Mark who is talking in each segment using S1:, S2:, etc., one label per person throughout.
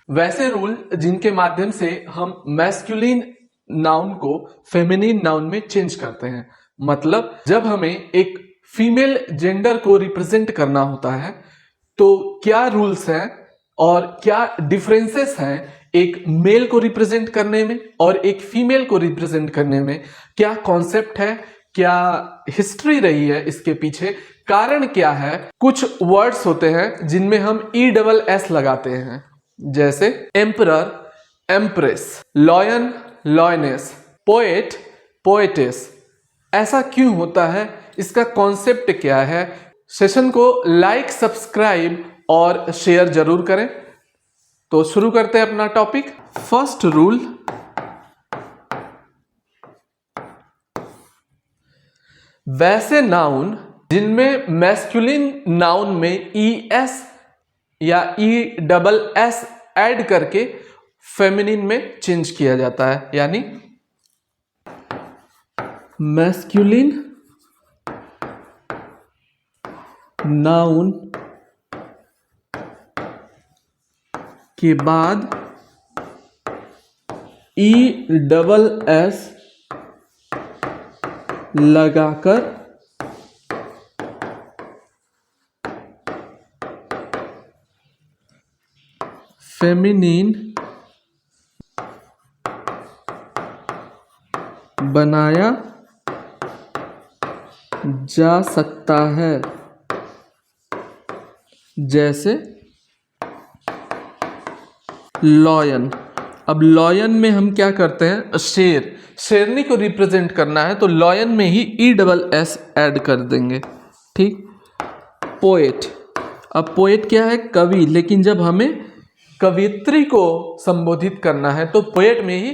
S1: वैसे रूल जिनके माध्यम से हम मैस्कुलिन नाउन को फेमिनिन नाउन में चेंज करते हैं। मतलब जब हमें एक फीमेल जेंडर को रिप्रेजेंट करना होता है तो क्या रूल्स हैं और क्या डिफरेंसेस हैं एक मेल को रिप्रेजेंट करने में और एक फीमेल को रिप्रेजेंट करने में। क्या कॉन्सेप्ट है, क्या हिस्ट्री रही है इसके पीछे, कारण क्या है। कुछ वर्ड्स होते हैं जिनमें हम ESS लगाते हैं, जैसे emperor, empress, lion, lioness, poet, poetess. ऐसा क्यों होता है, इसका कॉन्सेप्ट क्या है। सेशन को लाइक, सब्सक्राइब और शेयर जरूर करें। तो शुरू करते हैं अपना टॉपिक। फर्स्ट रूल, वैसे नाउन जिनमें मैस्कुलिन नाउन में ES या ESS ऐड करके फेमिनिन में चेंज किया जाता है, यानी मैस्कुलिन नाउन के बाद ESS लगाकर फेमिनिन बनाया जा सकता है। जैसे लॉयन। अब लॉयन में हम क्या करते हैं, शेर, शेरनी को रिप्रेजेंट करना है तो लॉयन में ही ESS ऐड कर देंगे। ठीक। पोएट, अब पोएट क्या है, कवि, लेकिन जब हमें कवियत्री को संबोधित करना है तो पोएट में ही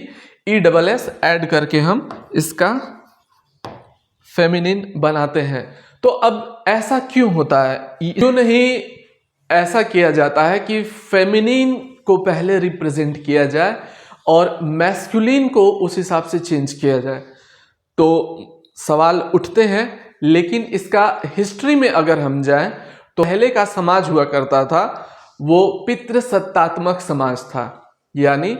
S1: ESS ऐड करके हम इसका फेमिनिन बनाते हैं। तो अब ऐसा क्यों होता है, क्यों नहीं ऐसा किया जाता है कि फेमिनिन को पहले रिप्रेजेंट किया जाए और मैस्कुलिन को उस हिसाब से चेंज किया जाए। तो सवाल उठते हैं, लेकिन इसका हिस्ट्री में अगर हम जाएं तो पहले का समाज हुआ करता था वो पितृसत्तात्मक समाज था, यानी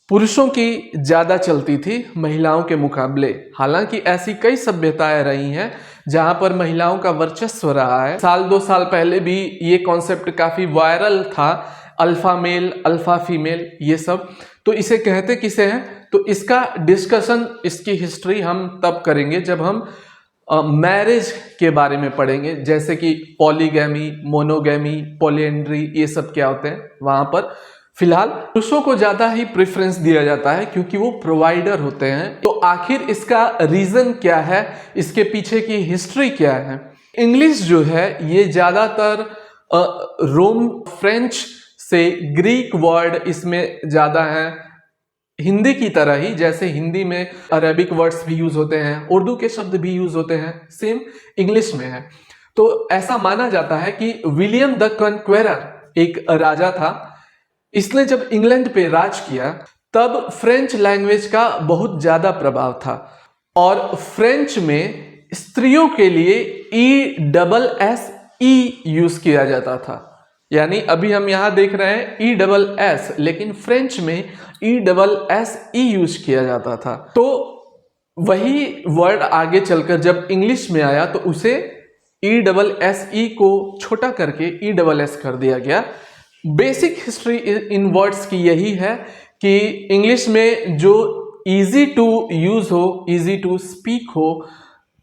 S1: पुरुषों की ज्यादा चलती थी महिलाओं के मुकाबले। हालांकि ऐसी कई सभ्यताएं रही हैं जहां पर महिलाओं का वर्चस्व रहा है। साल 2 साल पहले भी ये कॉन्सेप्ट काफी वायरल था, अल्फा मेल, अल्फा फीमेल, ये सब। तो इसे कहते किसे हैं, तो इसका डिस्कशन, इसकी हिस्ट्री हम तब करेंगे जब हम मैरिज के बारे में पढ़ेंगे, जैसे कि पॉलीगैमी, मोनोगैमी, पॉलीएंड्री, ये सब क्या होते हैं वहां पर। फिलहाल पुरुषों को ज्यादा ही प्रेफरेंस दिया जाता है क्योंकि वो प्रोवाइडर होते हैं। तो आखिर इसका रीजन क्या है, इसके पीछे की हिस्ट्री क्या है। इंग्लिश जो है ये ज्यादातर रोम फ्रेंच से ग्रीक वर्ड इसमें ज्यादा है, हिंदी की तरह ही। जैसे हिंदी में अरेबिक वर्ड्स भी यूज होते हैं, उर्दू के शब्द भी यूज होते हैं, सेम इंग्लिश में है। तो ऐसा माना जाता है कि विलियम द कॉन्क्वेरर एक राजा था, इसने जब इंग्लैंड पे राज किया तब फ्रेंच लैंग्वेज का बहुत ज्यादा प्रभाव था और फ्रेंच में स्त्रियों के लिए ESSE यूज किया जाता था। यानी अभी हम यहां देख रहे हैं ESS, लेकिन फ्रेंच में ESSE यूज किया जाता था। तो वही वर्ड आगे चलकर जब इंग्लिश में आया तो उसे ESSE को छोटा करके ESS कर दिया गया। बेसिक हिस्ट्री इन वर्ड्स की यही है कि इंग्लिश में जो इजी टू यूज हो, इजी टू स्पीक हो,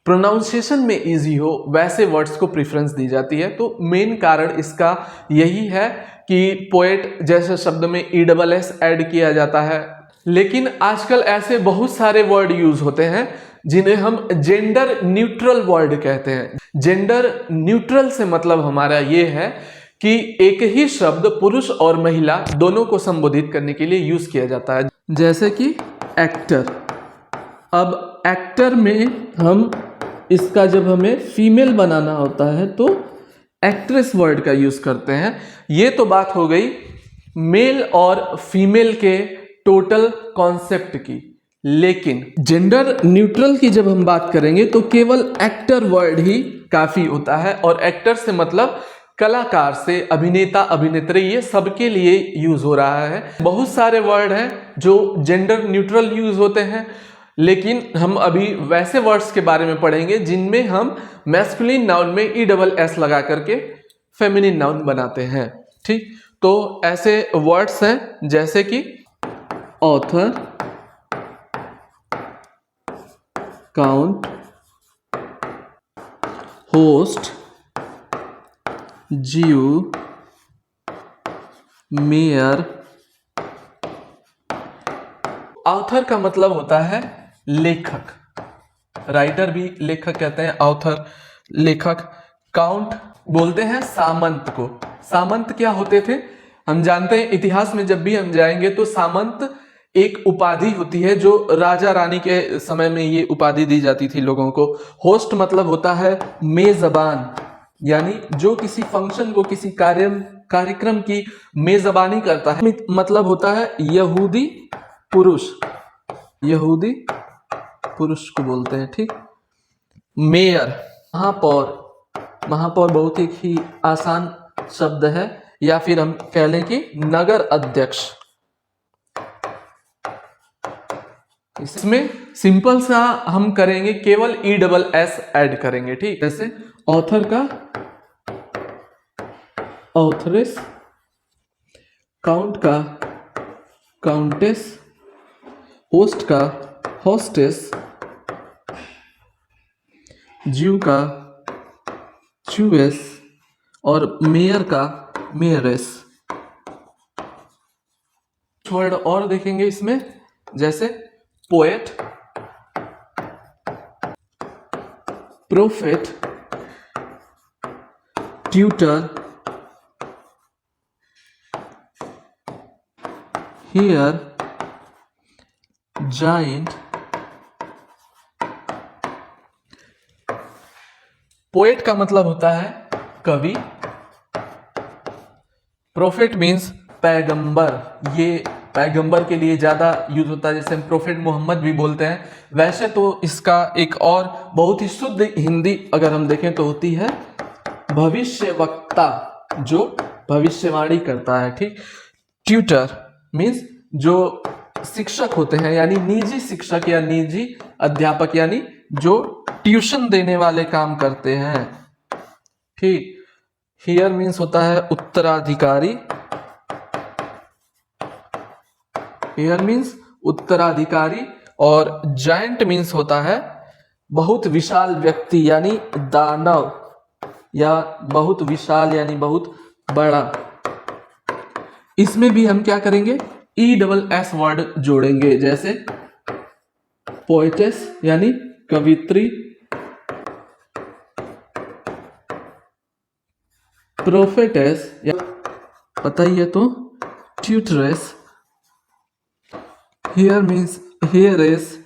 S1: प्रोनाउंसिएशन में इजी हो, वैसे वर्ड्स को प्रेफरेंस दी जाती है। तो मेन कारण इसका यही है कि पोएट जैसे शब्द में ESS ऐड किया जाता है। लेकिन आजकल ऐसे बहुत सारे वर्ड यूज होते हैं जिन्हें हम जेंडर न्यूट्रल वर्ड कहते हैं। जेंडर न्यूट्रल से मतलब हमारा ये है कि एक ही शब्द पुरुष और महिला दोनों को संबोधित करने के लिए यूज किया जाता है। जैसे कि एक्टर। अब एक्टर में हम इसका जब हमें फीमेल बनाना होता है तो एक्ट्रेस वर्ड का यूज करते हैं। ये तो बात हो गई मेल और फीमेल के टोटल कॉन्सेप्ट की। लेकिन जेंडर न्यूट्रल की जब हम बात करेंगे तो केवल एक्टर वर्ड ही काफी होता है। और एक्टर से मतलब कलाकार से अभिनेता अभिनेत्री, ये सबके लिए यूज हो रहा है। बहुत सारे वर्ड हैं जो जेंडर न्यूट्रल यूज होते हैं, लेकिन हम अभी वैसे वर्ड्स के बारे में पढ़ेंगे जिनमें हम मैस्कुलिन नाउन में ESS लगा करके फेमिनिन नाउन बनाते हैं। ठीक, तो ऐसे वर्ड्स हैं जैसे कि ऑथर, काउंट, होस्ट, जीव, मेयर। ऑथर का मतलब होता है लेखक, राइटर भी लेखक कहते हैं, ऑथर लेखक। काउंट बोलते हैं सामंत को। सामंत क्या होते थे हम जानते हैं, इतिहास में जब भी हम जाएंगे तो सामंत एक उपाधि होती है जो राजा रानी के समय में ये उपाधि दी जाती थी लोगों को। होस्ट मतलब होता है मेजबान, यानी जो किसी फंक्शन को, किसी कार्यक्रम की मेजबानी करता है। मतलब होता है यहूदी पुरुष, यहूदी पुरुष को बोलते हैं। ठीक, मेयर महापौर, महापौर बहुत ही आसान शब्द है, या फिर हम कह लें कि नगर अध्यक्ष। इसमें सिंपल सा हम करेंगे, केवल ESS ऐड करेंगे। ठीक, जैसे ऑथर का ऑथरेस, काउंट का काउंटेस, होस्ट का होस्टेस, जीव का जूएस और मेयर का मेयरेस। वर्ड और देखेंगे इसमें, जैसे poet, prophet, tutor, heir, giant. Poet का मतलब होता है कवि, प्रोफेट मीन्स पैगंबर, ये पैगंबर के लिए ज्यादा यूज होता है, जैसे हम प्रोफेट मोहम्मद भी बोलते हैं। वैसे तो इसका एक और बहुत ही शुद्ध हिंदी अगर हम देखें तो होती है भविष्यवक्ता, जो भविष्यवाणी करता है। ठीक, ट्यूटर मीन्स जो शिक्षक होते हैं, यानी निजी शिक्षक या निजी अध्यापक, यानी जो ट्यूशन देने वाले काम करते हैं। ठीक, हियर मीन्स होता है उत्तराधिकारी, हियर मीन्स उत्तराधिकारी, और जायंट मीन्स होता है बहुत विशाल व्यक्ति, यानी दानव, या बहुत विशाल यानी बहुत बड़ा। इसमें भी हम क्या करेंगे, ESS वर्ड जोड़ेंगे, जैसे पोएटेस यानी कवित्री, प्रोफेटेस या पता ही है तो ट्यूटरेस, हियर मीन्स हियरेस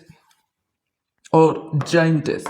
S1: और जाइंटेस।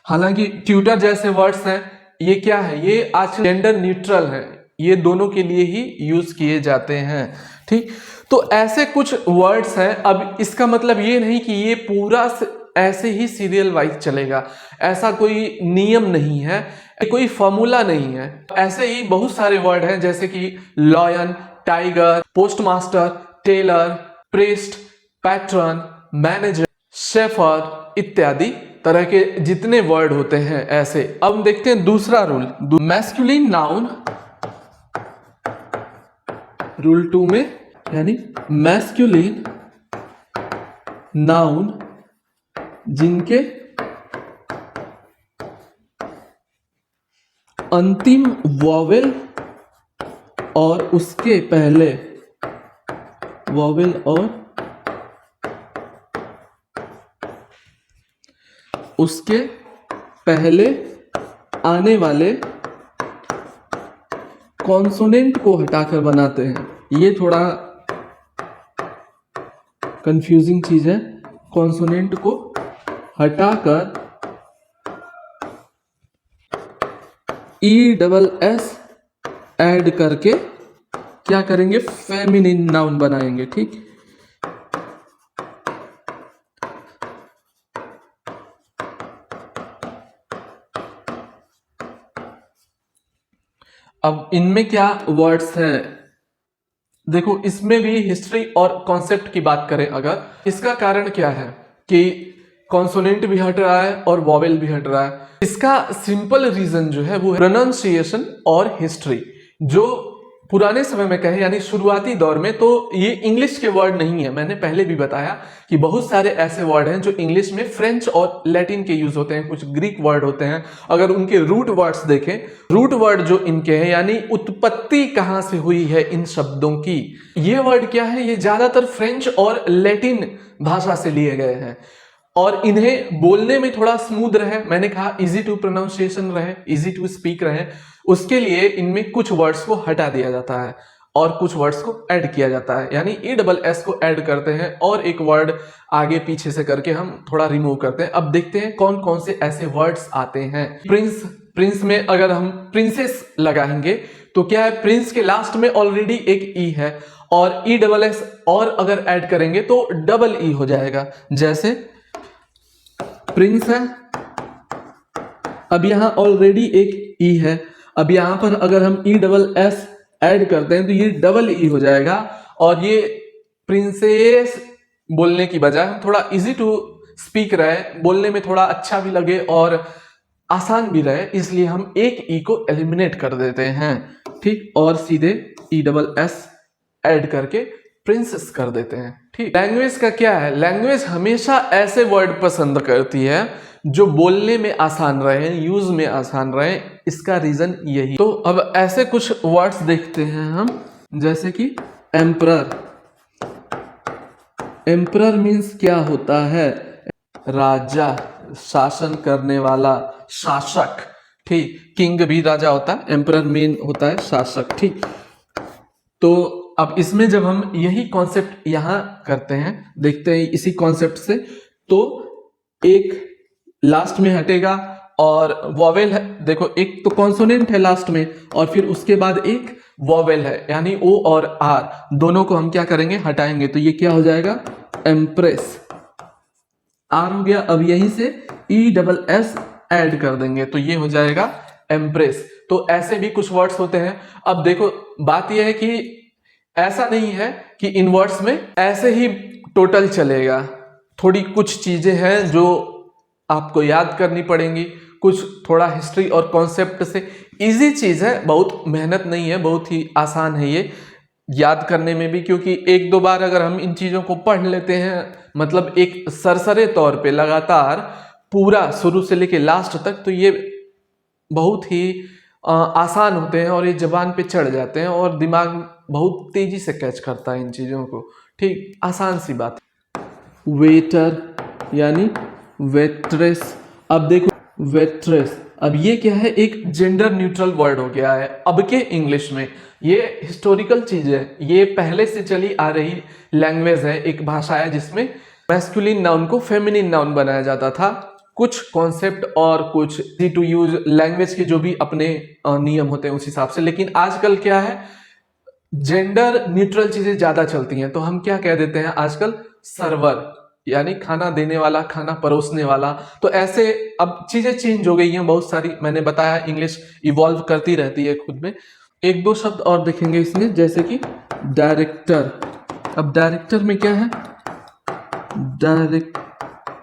S1: हालांकि ट्यूटर जैसे वर्ड्स हैं, ये क्या है, ये आज जेंडर न्यूट्रल है, ये दोनों के लिए ही यूज किए जाते हैं। ठीक, तो ऐसे कुछ वर्ड्स हैं। अब इसका मतलब ये नहीं कि ये पूरा ऐसे ही सीरियल वाइज चलेगा, ऐसा कोई नियम नहीं है, कोई फॉर्मूला नहीं है। ऐसे ही बहुत सारे वर्ड हैं, जैसे कि lion, tiger, postmaster, tailor, priest, patron, manager, shepherd इत्यादि तरह के जितने वर्ड होते हैं ऐसे। अब हम देखते हैं दूसरा रूल, मैस्कुलिन नाउन रूल 2 में, यानी मैस्कुलिन नाउन जिनके अंतिम वॉवेल और उसके पहले वॉवेल और उसके पहले आने वाले कॉन्सोनेंट को हटाकर बनाते हैं। ये थोड़ा कंफ्यूजिंग चीज है। कॉन्सोनेंट को हटाकर ESS ऐड करके क्या करेंगे, फेमिनिन नाउन बनाएंगे। ठीक, अब इनमें क्या वर्ड्स हैं, देखो इसमें भी हिस्ट्री और कॉन्सेप्ट की बात करें अगर, इसका कारण क्या है कि कॉन्सोनेंट भी हट रहा है और वॉवेल भी हट रहा है। इसका सिंपल रीजन जो है वो है प्रोनाउंसिएशन और हिस्ट्री। जो पुराने समय में कहे यानी शुरुआती दौर में तो ये इंग्लिश के वर्ड नहीं है, मैंने पहले भी बताया कि बहुत सारे ऐसे वर्ड हैं जो इंग्लिश में फ्रेंच और लैटिन के यूज होते हैं, कुछ ग्रीक वर्ड होते हैं। अगर उनके रूट वर्ड्स देखें, रूट वर्ड जो इनके हैं यानी उत्पत्ति कहां से हुई है इन शब्दों की, ये वर्ड क्या है, ये ज्यादातर फ्रेंच और लैटिन भाषा से लिए गए हैं और इन्हें बोलने में थोड़ा स्मूथ रहे, मैंने कहा इजी टू प्रोनाउंसिएशन रहे, इजी टू स्पीक रहे, उसके लिए इनमें कुछ वर्ड्स को हटा दिया जाता है और कुछ वर्ड्स को ऐड किया जाता है, यानी ESS को ऐड करते हैं और एक वर्ड आगे पीछे से करके हम थोड़ा रिमूव करते हैं। अब देखते हैं कौन कौन से ऐसे वर्ड्स आते हैं। प्रिंस में अगर हम प्रिंसेस लगाएंगे तो क्या है, प्रिंस के लास्ट में ऑलरेडी एक ई है और ESS और अगर ऐड करेंगे तो डबल ई हो जाएगा। जैसे प्रिंस है, अब यहां ऑलरेडी एक ई है, अब यहां पर अगर हम ESS ऐड करते हैं तो ये डबल ई हो जाएगा और ये प्रिंसेस बोलने की बजाय हम थोड़ा इजी टू स्पीक रहे, बोलने में थोड़ा अच्छा भी लगे और आसान भी रहे, इसलिए हम एक ई को एलिमिनेट कर देते हैं, ठीक, और सीधे ESS ऐड करके प्रिंसेस कर देते हैं, ठीक। लैंग्वेज का क्या है, लैंग्वेज हमेशा ऐसे वर्ड पसंद करती है जो बोलने में आसान रहे, यूज में आसान रहे, इसका रीजन यही। तो अब ऐसे कुछ वर्ड्स देखते हैं हम, जैसे कि एम्परर। एम्परर मीन्स क्या होता है, राजा, शासन करने वाला, शासक, ठीक। किंग भी राजा होता है, एम्परर मीन होता है शासक, ठीक। तो अब इसमें जब हम यही कॉन्सेप्ट यहां करते हैं, देखते हैं इसी कॉन्सेप्ट से, तो एक लास्ट में हटेगा और वॉवेल है, देखो एक तो कॉन्सोनेंट है लास्ट में और फिर उसके बाद एक वॉवेल है, यानी ओ और आर दोनों को हम क्या करेंगे, हटाएंगे, तो ये क्या हो जाएगा, एम्प्रेस, आर हो गया। अब यहीं से ESS ऐड कर देंगे तो ये हो जाएगा एम्प्रेस। तो ऐसे भी कुछ वर्ड्स होते हैं। अब देखो बात यह है कि ऐसा नहीं है कि इन वर्ड्स में ऐसे ही टोटल चलेगा, थोड़ी कुछ चीजें हैं जो आपको याद करनी पड़ेंगी, कुछ थोड़ा हिस्ट्री और कॉन्सेप्ट से, इजी चीज है, बहुत मेहनत नहीं है, बहुत ही आसान है ये याद करने में भी, क्योंकि एक दो बार अगर हम इन चीजों को पढ़ लेते हैं, मतलब एक सरसरे तौर पे लगातार पूरा शुरू से लेके लास्ट तक, तो ये बहुत ही आसान होते हैं और ये जबान पे चढ़ जाते हैं और दिमाग बहुत तेजी से कैच करता है इन चीजों को, ठीक, आसान सी बात। वेटर यानी वेट्रेस। अब देखो वेट्रेस, अब ये क्या है, एक जेंडर न्यूट्रल वर्ड हो गया है अब के इंग्लिश में। ये हिस्टोरिकल चीज है, ये पहले से चली आ रही लैंग्वेज है, एक भाषा है जिसमें मैस्कुलिन नाउन को फेमिनिन नाउन बनाया जाता था। कुछ कॉन्सेप्ट और कुछ इजी टू यूज लैंग्वेज के जो भी अपने नियम होते हैं उस हिसाब से, लेकिन आजकल क्या है, जेंडर न्यूट्रल चीजें ज्यादा चलती हैं, तो हम क्या कह देते हैं आजकल, सर्वर, यानी खाना देने वाला, खाना परोसने वाला। तो ऐसे अब चीजें चेंज हो गई हैं बहुत सारी, मैंने बताया इंग्लिश इवॉल्व करती रहती है खुद में। एक दो शब्द और देखेंगे इसमें, जैसे कि डायरेक्टर। अब डायरेक्टर में क्या है, डायरेक्ट्रेस,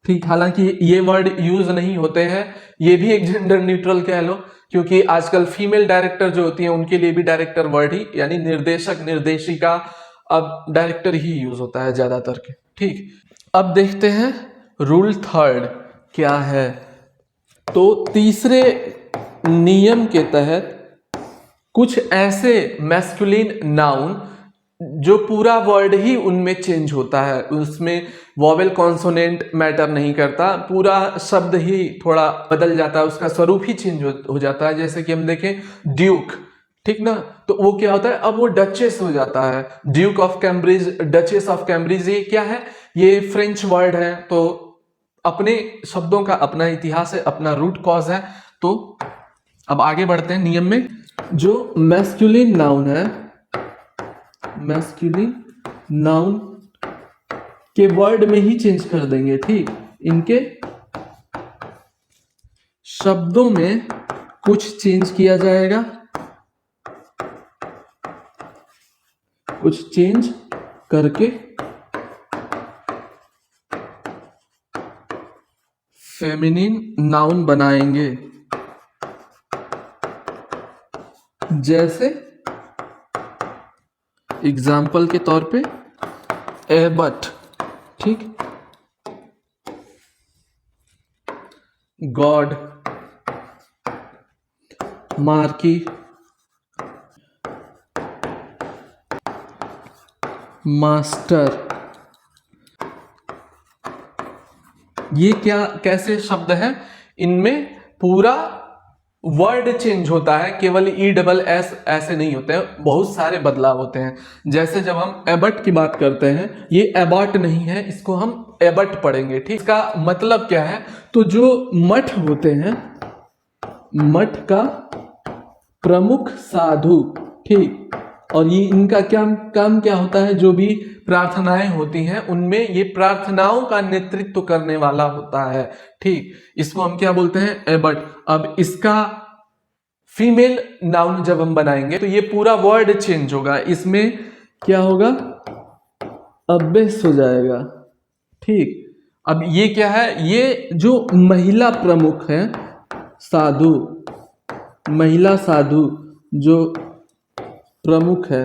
S1: ठीक, हालांकि ये वर्ड यूज नहीं होते हैं, ये भी एक जेंडर न्यूट्रल कह लो, क्योंकि आजकल फीमेल डायरेक्टर जो होती हैं उनके लिए भी डायरेक्टर वर्ड ही, यानी निर्देशक, निर्देशिका, अब डायरेक्टर ही यूज होता है ज्यादातर के, ठीक। अब देखते हैं रूल थर्ड क्या है। तो तीसरे नियम के तहत कुछ ऐसे मैस्कुलिन नाउन जो पूरा वर्ड ही उनमें चेंज होता है, उसमें वॉवेल कॉन्सोनेंट मैटर नहीं करता, पूरा शब्द ही थोड़ा बदल जाता है, उसका स्वरूप ही चेंज हो जाता है। जैसे कि हम देखें ड्यूक, ठीक ना, तो वो क्या होता है, अब वो डचेस हो जाता है, Duke of Cambridge, duchess of Cambridge. ये क्या है, ये फ्रेंच वर्ड है, तो अपने शब्दों का अपना इतिहास है, अपना रूट कॉज है। तो अब आगे बढ़ते हैं नियम में। जो मैस्कुलिन नाउन है, मैस्कुलिन नाउन के वर्ड में ही चेंज कर देंगे, ठीक, इनके शब्दों में कुछ चेंज किया जाएगा, कुछ चेंज करके फेमिनिन नाउन बनाएंगे। जैसे एग्जाम्पल के तौर पे एबट, ठीक, गॉड, मार्की, मास्टर। ये क्या कैसे शब्द हैं? इनमें पूरा वर्ड चेंज होता है, केवल ई डबल एस ऐसे नहीं होते हैं, बहुत सारे बदलाव होते हैं। जैसे जब हम एबट की बात करते हैं, ये एबॉट नहीं है, इसको हम एबट पढ़ेंगे, ठीक। इसका मतलब क्या है? तो जो मठ होते हैं, मठ का प्रमुख साधु, ठीक, और ये इनका क्या काम क्या होता है? जो भी प्रार्थनाएं होती हैं उनमें ये प्रार्थनाओं का नेतृत्व करने वाला होता है, ठीक। इसको हम क्या बोलते हैं? एबट। अब इसका फीमेल नाउन जब हम बनाएंगे तो ये पूरा वर्ड चेंज होगा। इसमें क्या होगा? अब्बेस हो जाएगा, ठीक। अब ये क्या है? ये जो महिला प्रमुख है, साधु, महिला साधु जो प्रमुख है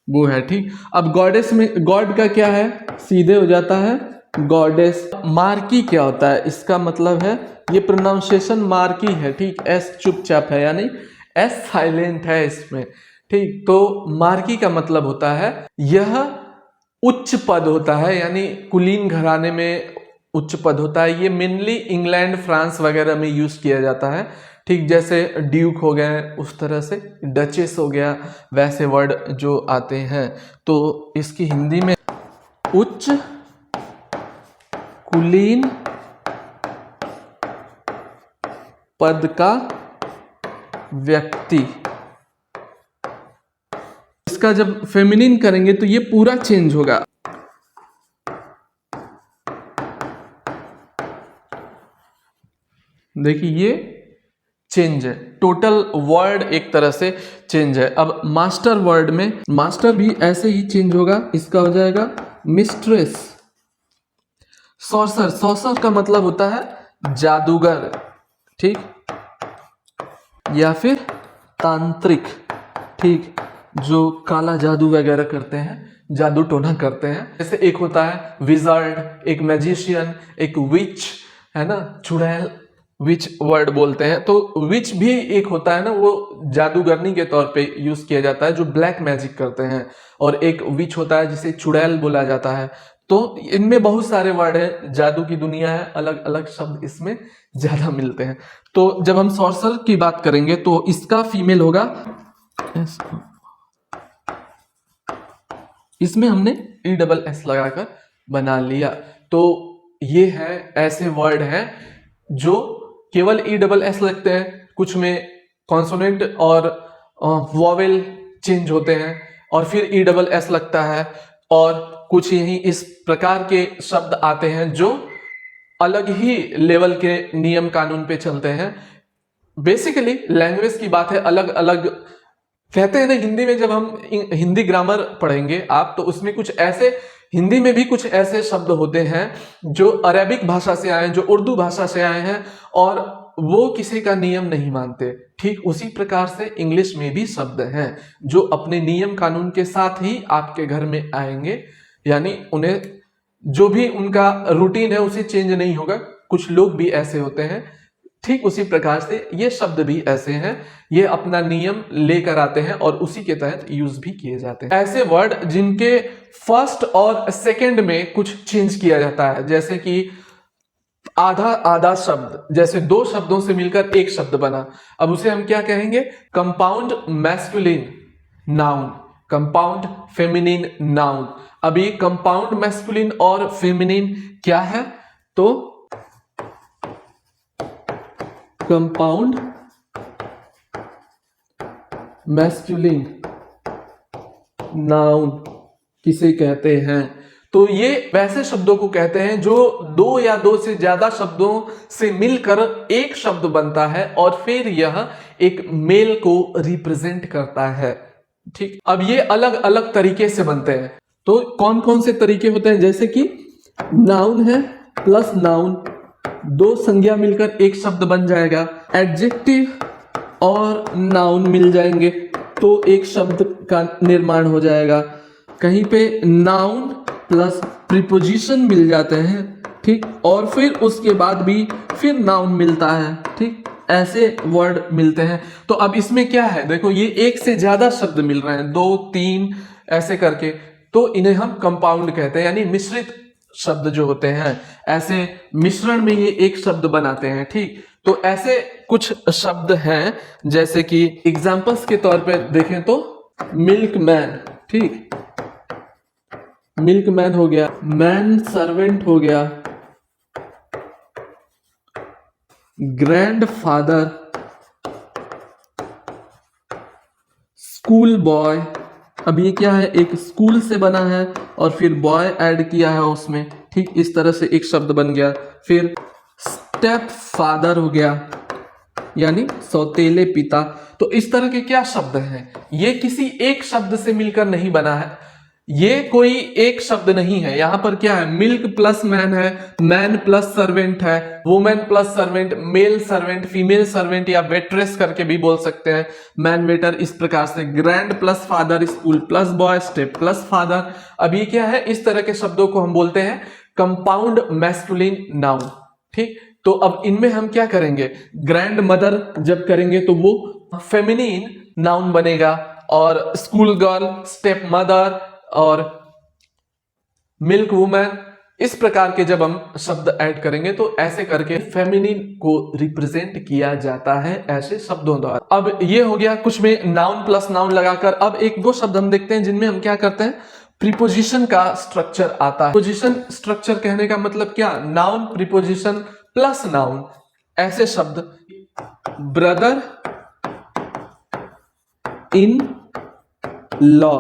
S1: वो है, ठीक। अब गॉडेस में गॉड का क्या है? सीधे हो जाता है गॉडेस। मार्की क्या होता है? इसका मतलब है, ये प्रोनाउंसिएशन मार्की है, ठीक, एस चुपचाप है, यानी एस साइलेंट है इसमें, ठीक। तो मार्की का मतलब होता है यह उच्च पद होता है, यानी कुलीन घराने में उच्च पद होता है। ये मेनली इंग्लैंड, फ्रांस वगैरह में यूज किया जाता है, ठीक। जैसे ड्यूक हो गए, उस तरह से डचेस हो गया, वैसे वर्ड जो आते हैं। तो इसकी हिंदी में उच्च कुलीन पद का व्यक्ति। इसका जब फेमिनिन करेंगे तो ये पूरा चेंज होगा। देखिए ये चेंज है, टोटल वर्ड एक तरह से चेंज है। अब मास्टर वर्ड में मास्टर भी ऐसे ही चेंज होगा, इसका हो जाएगा मिस्ट्रेस। सॉर्सर, सॉर्सर का मतलब होता है जादूगर, ठीक, या फिर तांत्रिक, ठीक, जो काला जादू वगैरह करते हैं, जादू टोना करते हैं। जैसे एक होता है विजार्ड, एक मैजिशियन, एक विच, है ना, चुड़ैल, विच वर्ड बोलते हैं। तो विच भी एक होता है ना, वो जादूगरनी के तौर पे यूज किया जाता है, जो ब्लैक मैजिक करते हैं। और एक विच होता है जिसे चुड़ैल बोला जाता है। तो इनमें बहुत सारे वर्ड हैं, जादू की दुनिया है, अलग अलग शब्द इसमें ज्यादा मिलते हैं। तो जब हम सॉर्सर की बात करेंगे तो इसका फीमेल होगा, इसमें हमने ई डबल एस लगाकर बना लिया। तो ये है, ऐसे वर्ड हैं जो केवल ई डबल एस लगते हैं, कुछ में कॉन्सोनेंट और वॉवेल चेंज होते हैं और फिर ई डबल एस लगता है, और कुछ यही इस प्रकार के शब्द आते हैं जो अलग ही लेवल के नियम कानून पे चलते हैं। बेसिकली लैंग्वेज की बात है, अलग अलग कहते हैं ना, हिंदी में जब हम हिंदी ग्रामर पढ़ेंगे आप, तो उसमें कुछ ऐसे, हिंदी में भी कुछ ऐसे शब्द होते हैं जो अरेबिक भाषा से आए हैं, जो उर्दू भाषा से आए हैं, और वो किसी का नियम नहीं मानते। ठीक उसी प्रकार से इंग्लिश में भी शब्द हैं जो अपने नियम कानून के साथ ही आपके घर में आएंगे, यानी उन्हें जो भी उनका रूटीन है उसे चेंज नहीं होगा। कुछ लोग भी ऐसे होते हैं, ठीक उसी प्रकार से ये शब्द भी ऐसे हैं, ये अपना नियम लेकर आते हैं और उसी के तहत यूज भी किए जाते हैं। ऐसे वर्ड जिनके फर्स्ट और सेकंड में कुछ चेंज किया जाता है, जैसे कि आधा आधा शब्द, जैसे दो शब्दों से मिलकर एक शब्द बना, अब उसे हम क्या कहेंगे? Compound masculine noun, compound feminine noun. अभी कंपाउंड मैस्कुलिन और फेमिनिन क्या है? तो कंपाउंड मैस्कुलिन नाउन किसे कहते हैं? तो ये वैसे शब्दों को कहते हैं जो दो या दो से ज्यादा शब्दों से मिलकर एक शब्द बनता है और फिर यह एक मेल को रिप्रेजेंट करता है। ठीक, अब ये अलग अलग तरीके से बनते हैं। तो कौन कौन से तरीके होते हैं, जैसे कि नाउन है प्लस नाउन, दो संज्ञा मिलकर एक शब्द बन जाएगा। एडजेक्टिव और नाउन मिल जाएंगे तो एक शब्द का निर्माण हो जाएगा। कहीं पे नाउन प्लस प्रीपोजिशन मिल जाते हैं, ठीक, और फिर उसके बाद भी फिर नाउन मिलता है, ठीक, ऐसे वर्ड मिलते हैं। तो अब इसमें क्या है, देखो ये एक से ज्यादा शब्द मिल रहे हैं, 2 3 ऐसे करके, तो इन्हें हम कंपाउंड कहते हैं, यानी मिश्रित शब्द जो होते हैं, ऐसे मिश्रण में ये एक शब्द बनाते हैं। ठीक, तो ऐसे कुछ शब्द हैं, जैसे कि एग्जाम्पल्स के तौर पे देखें तो मिल्क मैन, ठीक, मिल्क मैन हो गया, मैन सर्वेंट हो गया, ग्रैंडफादर, स्कूल बॉय। अब ये क्या है, एक स्कूल से बना है और फिर बॉय ऐड किया है उसमें, ठीक, इस तरह से एक शब्द बन गया। फिर स्टेप फादर हो गया, यानी सौतेले पिता। तो इस तरह के क्या शब्द हैं, ये किसी एक शब्द से मिलकर नहीं बना है, ये कोई एक शब्द नहीं है। यहां पर क्या है, मिल्क प्लस मैन है, मैन प्लस सर्वेंट है, women plus servant, male servant, female servant या वेट्रेस करके भी बोल सकते हैं, मैन वेटर, इस प्रकार से। Grand plus father, school plus boy, step plus father. अब ये क्या है, इस तरह के शब्दों को हम बोलते हैं कंपाउंड मैस्कुलिन नाउन। ठीक, तो अब इनमें हम क्या करेंगे, ग्रैंड मदर जब करेंगे तो वो फेमिनिन नाउन बनेगा, और स्कूल गर्ल, स्टेप मदर और मिल्क वुमन, इस प्रकार के जब हम शब्द ऐड करेंगे तो ऐसे करके फेमिनिन को रिप्रेजेंट किया जाता है ऐसे शब्दों द्वारा। अब ये हो गया कुछ में नाउन प्लस नाउन लगाकर। अब एक दो शब्द हम देखते हैं जिनमें हम क्या करते हैं, प्रीपोजिशन का स्ट्रक्चर आता है। प्रीपोजिशन स्ट्रक्चर कहने का मतलब क्या, नाउन प्रीपोजिशन प्लस नाउन, ऐसे शब्द, ब्रदर इन लॉ,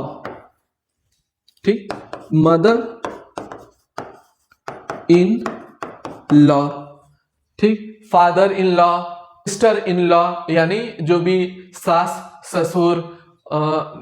S1: ठीक, मदर इन लॉ, ठीक, father in law, sister in law, यानी जो भी सास ससुर,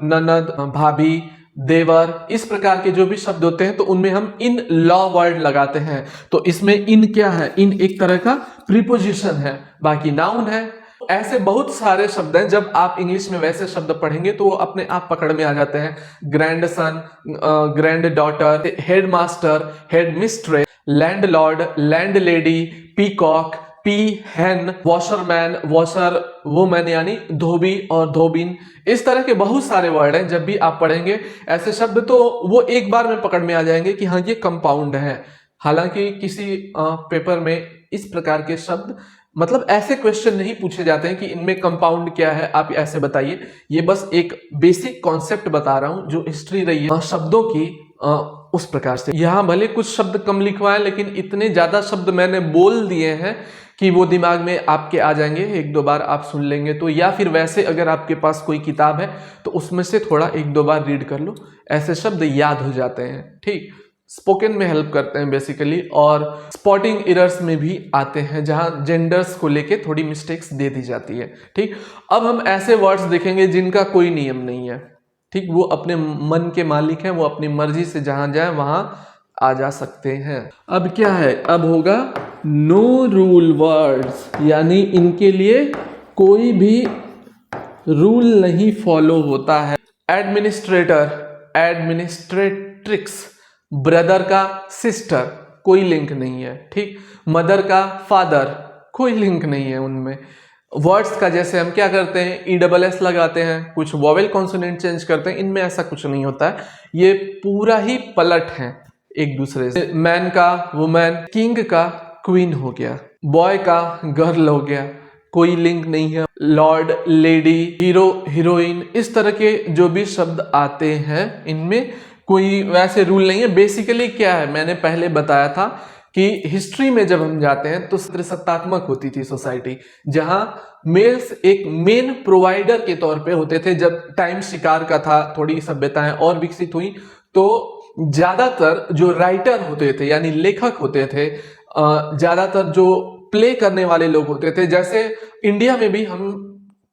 S1: ननद, भाभी, देवर, इस प्रकार के जो भी शब्द होते हैं तो उनमें हम इन लॉ वर्ड लगाते हैं। तो इसमें इन क्या है, इन एक तरह का प्रीपोजिशन है, बाकी नाउन है। ऐसे बहुत सारे शब्द हैं, जब आप इंग्लिश में वैसे शब्द पढ़ेंगे तो वो अपने आप पकड़ में आ जाते हैं। Grandson, granddaughter, headmaster, headmistress, landlord, landlady, peacock, peahen, washerman, washerwoman, यानी धोबी और धोबिन, इस तरह के बहुत सारे वर्ड हैं। जब भी आप पढ़ेंगे ऐसे शब्द तो वो एक बार में पकड़ में आ जाएंगे कि हाँ ये कंपाउंड है। हालांकि किसी पेपर में इस प्रकार के शब्द, मतलब ऐसे क्वेश्चन नहीं पूछे जाते हैं कि इनमें कंपाउंड क्या है, आप ऐसे बताइए। ये बस एक बेसिक कॉन्सेप्ट बता रहा हूं जो हिस्ट्री रही है शब्दों की, उस प्रकार से। यहाँ भले कुछ शब्द कम लिखवाए, लेकिन इतने ज्यादा शब्द मैंने बोल दिए हैं कि वो दिमाग में आपके आ जाएंगे, एक दो बार आप सुन लेंगे तो, या फिर वैसे अगर आपके पास कोई किताब है तो उसमें से थोड़ा एक दो बार रीड कर लो, ऐसे शब्द याद हो जाते हैं। ठीक, स्पोकन में हेल्प करते हैं बेसिकली, और स्पॉटिंग एरर्स में भी आते हैं जहां जेंडर्स को लेके थोड़ी मिस्टेक्स दे दी जाती है। ठीक, अब हम ऐसे वर्ड्स देखेंगे जिनका कोई नियम नहीं है। ठीक, वो अपने मन के मालिक हैं, वो अपनी मर्जी से जहां जाए वहां आ जा सकते हैं। अब क्या है, अब होगा नो रूल वर्ड्स, यानी इनके लिए कोई भी रूल नहीं फॉलो होता है। एडमिनिस्ट्रेटर, एडमिनिस्ट्रेट्रिक्स, ब्रदर का सिस्टर, कोई लिंक नहीं है। ठीक, मदर का फादर, कोई लिंक नहीं है उनमें। वर्ड्स का जैसे हम क्या करते हैं, ESS लगाते हैं, कुछ वॉवेल कॉन्सोनेंट चेंज करते हैं, इनमें ऐसा कुछ नहीं होता है। ये पूरा ही पलट है एक दूसरे से। मैन का वुमेन, किंग का क्वीन हो गया, बॉय का गर्ल हो गया, कोई लिंक नहीं है। लॉर्ड, लेडी, हीरो, हीरोइन, इस तरह के जो भी शब्द आते हैं इनमें कोई वैसे रूल नहीं है। बेसिकली क्या है, मैंने पहले बताया था कि हिस्ट्री में जब हम जाते हैं तो सत्तात्मक होती थी सोसाइटी, जहां मेल्स एक मेन प्रोवाइडर के तौर पे होते थे। जब टाइम शिकार का था, थोड़ी सभ्यताएं और विकसित हुई तो ज्यादातर जो राइटर होते थे यानी लेखक होते थे, ज्यादातर जो प्ले करने वाले लोग होते थे, जैसे इंडिया में भी हम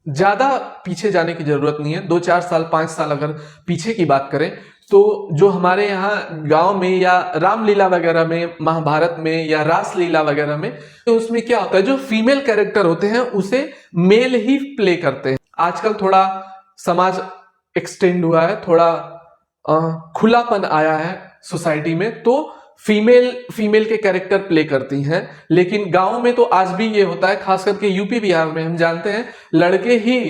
S1: ज्यादा पीछे जाने की जरूरत नहीं है, 2-4 साल 5 साल अगर पीछे की बात करें तो जो हमारे यहाँ गांव में या रामलीला वगैरह में, महाभारत में या रासलीला वगैरह में, तो उसमें क्या होता है, जो फीमेल कैरेक्टर होते हैं उसे मेल ही प्ले करते हैं। आजकल थोड़ा समाज एक्सटेंड हुआ है, थोड़ा खुलापन आया है सोसाइटी में, तो फीमेल के कैरेक्टर प्ले करती हैं। लेकिन गांव में तो आज भी ये होता है, खास करके यूपी बिहार में हम जानते हैं लड़के ही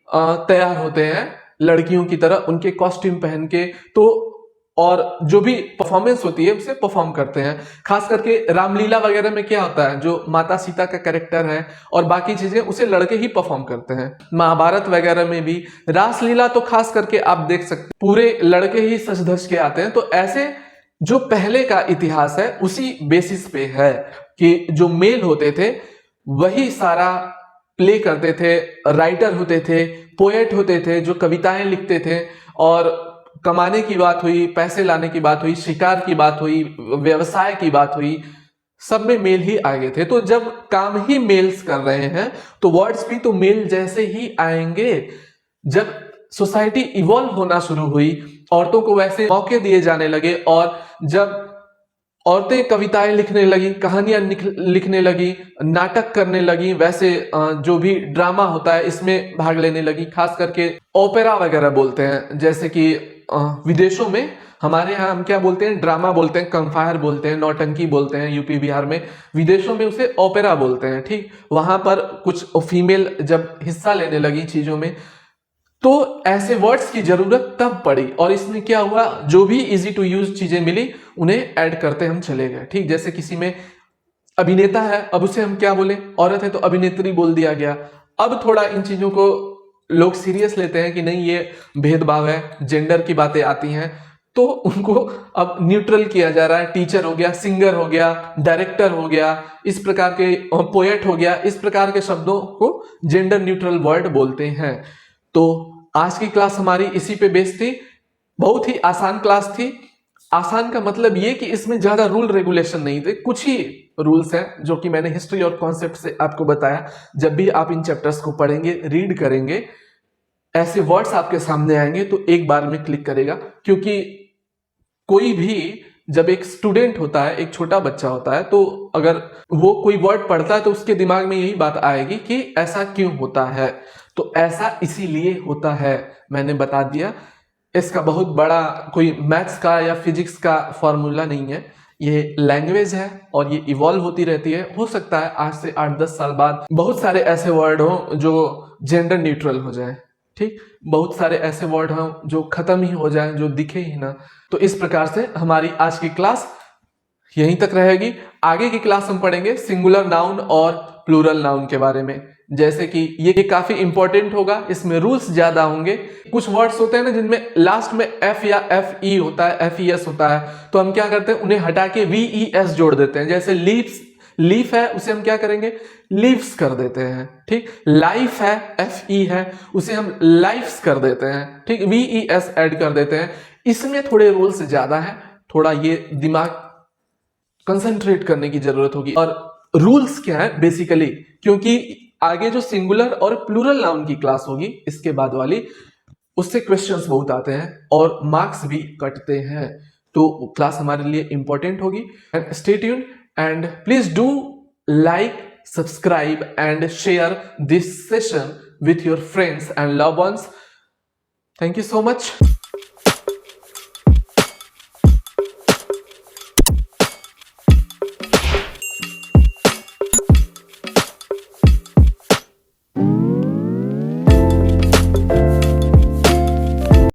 S1: तैयार होते हैं लड़कियों की तरह, उनके कॉस्ट्यूम पहन के, तो और जो भी परफॉर्मेंस होती है उसे परफॉर्म करते हैं। खास करके रामलीला वगैरह में क्या होता है, जो माता सीता का कैरेक्टर है और बाकी चीजें उसे लड़के ही परफॉर्म करते हैं। महाभारत वगैरह में भी, रासलीला तो खास करके आप देख सकते पूरे लड़के ही सज धज के आते हैं। तो ऐसे जो पहले का इतिहास है उसी बेसिस पे है कि जो मेल होते थे वही सारा प्ले करते थे, राइटर होते थे, पोएट होते थे जो कविताएं लिखते थे, और कमाने की बात हुई, पैसे लाने की बात हुई, शिकार की बात हुई, व्यवसाय की बात हुई, सब में मेल ही आ गए थे। तो जब काम ही मेल्स कर रहे हैं तो वर्ड्स भी तो मेल जैसे ही आएंगे। जब सोसाइटी इवॉल्व होना शुरू हुई, औरतों को वैसे मौके दिए जाने लगे, और जब औरतें कविताएं लिखने लगी, कहानियां लिखने लगी, नाटक करने लगी, वैसे जो भी ड्रामा होता है इसमें भाग लेने लगी, खास करके ओपेरा वगैरह बोलते हैं, जैसे कि विदेशों में, हमारे यहाँ हम क्या बोलते हैं, ड्रामा बोलते हैं, कंफायर बोलते हैं, नौटंकी बोलते हैं यूपी बिहार में, विदेशों में उसे ओपेरा बोलते हैं। ठीक, वहां पर कुछ फीमेल जब हिस्सा लेने लगी चीजों में, तो ऐसे वर्ड्स की जरूरत तब पड़ी, और इसमें क्या हुआ, जो भी इजी टू यूज चीजें मिली उन्हें ऐड करते हम चले गए। ठीक, जैसे किसी में अभिनेता है, अब उसे हम क्या बोले, औरत है तो अभिनेत्री बोल दिया गया। अब थोड़ा इन चीजों को लोग सीरियस लेते हैं कि नहीं ये भेदभाव है, जेंडर की बातें आती हैं, तो उनको अब न्यूट्रल किया जा रहा है। टीचर हो गया, सिंगर हो गया, डायरेक्टर हो गया, इस प्रकार के पोएट हो गया, इस प्रकार के शब्दों को जेंडर न्यूट्रल वर्ड बोलते हैं। तो आज की क्लास हमारी इसी पे बेस्ड थी, बहुत ही आसान क्लास थी। आसान का मतलब ये कि इसमें ज्यादा रूल रेगुलेशन नहीं थे, कुछ ही रूल्स हैं जो कि मैंने हिस्ट्री और कॉन्सेप्ट से आपको बताया। जब भी आप इन चैप्टर्स को पढ़ेंगे, रीड करेंगे, ऐसे वर्ड्स आपके सामने आएंगे तो एक बार में क्लिक करेगा, क्योंकि कोई भी जब एक स्टूडेंट होता है, एक छोटा बच्चा होता है, तो अगर वो कोई वर्ड पढ़ता है तो उसके दिमाग में यही बात आएगी कि ऐसा क्यों होता है, तो ऐसा इसीलिए होता है, मैंने बता दिया। इसका बहुत बड़ा कोई मैथ्स का या फिजिक्स का फॉर्मूला नहीं है, ये लैंग्वेज है और ये इवॉल्व होती रहती है। हो सकता है आज से 8-10 साल बाद बहुत सारे ऐसे वर्ड हो जो जेंडर न्यूट्रल हो जाए, ठीक, बहुत सारे ऐसे वर्ड हों जो खत्म ही हो जाएं, जो दिखे ही ना। तो इस प्रकार से हमारी आज की क्लास यहीं तक रहेगी। आगे की क्लास हम पढ़ेंगे सिंगुलर नाउन और प्लूरल नाउन के बारे में, जैसे कि ये काफी इंपॉर्टेंट होगा, इसमें रूल्स ज्यादा होंगे। कुछ वर्ड्स होते हैं ना जिनमें लास्ट में एफ या एफ ई होता है, एफ ई एस होता है, तो हम क्या करते हैं, उन्हें हटा के वी ई एस जोड़ देते हैं। जैसे लीव्स, लीफ है उसे हम क्या करेंगे, लीव्स कर देते हैं। ठीक, लाइफ है, एफ ई है, उसे हम लाइफ्स कर देते हैं। ठीक, वी ई एस ऐड कर देते हैं। इसमें थोड़े रूल्स ज्यादा है, थोड़ा ये दिमाग कंसंट्रेट करने की जरूरत होगी। और रूल्स क्या है बेसिकली, क्योंकि आगे जो सिंगुलर और प्लूरल नाउन की क्लास होगी इसके बाद वाली, उससे क्वेश्चंस बहुत आते हैं और मार्क्स भी कटते हैं, तो क्लास हमारे लिए इंपॉर्टेंट होगी। And stay tuned and please do like, subscribe and share this session with your friends and loved ones. Thank you so much.